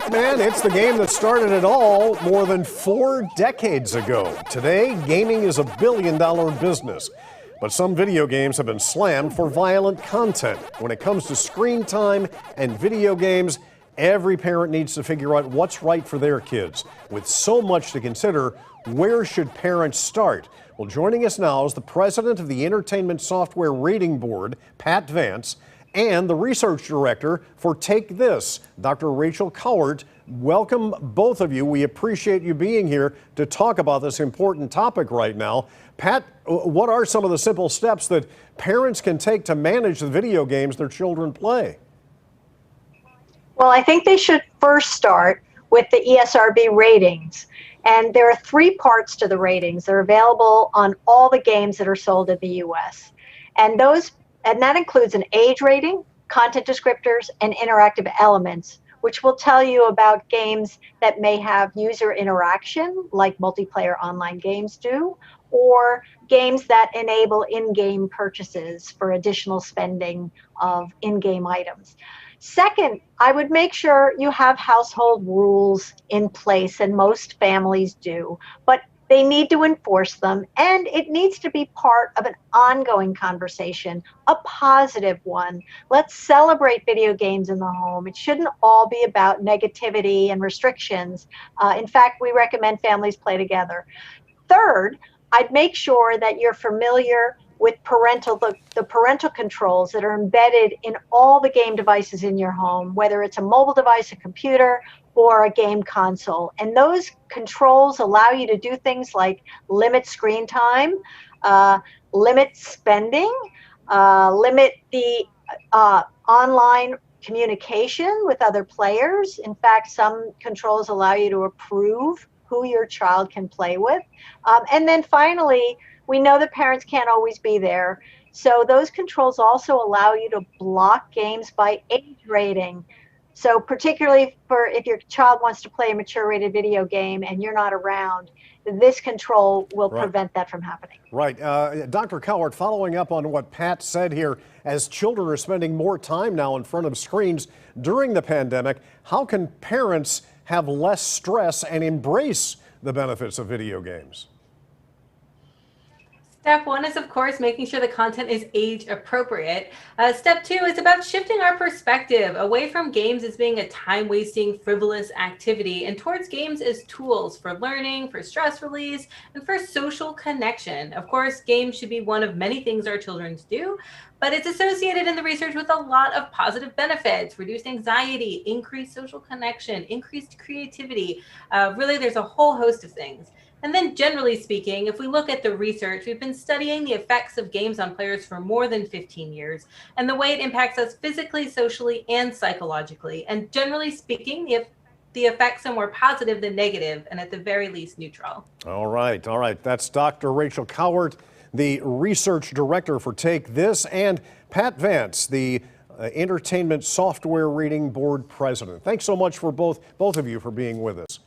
Pac-Man, it's the game that started it all more than 4 decades ago. Today, gaming is a billion-dollar business. But some video games have been slammed for violent content. When it comes to screen time and video games, every parent needs to figure out what's right for their kids. With so much to consider, where should parents start? Well, joining us now is the president of the Entertainment Software Rating Board, Pat Vance, and the research director for Take This, Dr. Rachel Cowart. Welcome, both of you. We appreciate you being here to talk about this important topic right now. Pat, what are some of the simple steps that parents can take to manage the video games their children play? Well, I think they should first start with the ESRB ratings. And there are 3 parts to the ratings. They're available on all the games that are sold in the U.S. And that includes an age rating, content descriptors, and interactive elements, which will tell you about games that may have user interaction, like multiplayer online games do, or games that enable in-game purchases for additional spending of in-game items. Second, I would make sure you have household rules in place, and most families do, but they need to enforce them, and it needs to be part of an ongoing conversation, a positive one. Let's celebrate video games in the home. It shouldn't all be about negativity and restrictions. In fact, we recommend families play together. Third, I'd make sure that you're familiar with the parental controls that are embedded in all the game devices in your home, whether it's a mobile device, a computer, or a game console. And those controls allow you to do things like limit screen time, limit spending, limit the online communication with other players. In fact, some controls allow you to approve who your child can play with. And then finally, we know that parents can't always be there. So those controls also allow you to block games by age rating. So particularly for if your child wants to play a mature rated video game and you're not around, this control will prevent that from happening. Right. Dr. Cowart, following up on what Pat said here, as children are spending more time now in front of screens during the pandemic, how can parents have less stress and embrace the benefits of video games? Step 1 is, of course, making sure the content is age appropriate. Step 2 is about shifting our perspective away from games as being a time-wasting, frivolous activity and towards games as tools for learning, for stress release, and for social connection. Of course, games should be one of many things our children do, but it's associated in the research with a lot of positive benefits: reduced anxiety, increased social connection, increased creativity. Really, there's a whole host of things. And then generally speaking, if we look at the research, we've been studying the effects of games on players for more than 15 years and the way it impacts us physically, socially, and psychologically. And generally speaking, the effects are more positive than negative, and at the very least neutral. All right. That's Dr. Rachel Cowart, the research director for Take This, and Pat Vance, the Entertainment Software Rating Board president. Thanks so much for both of you for being with us.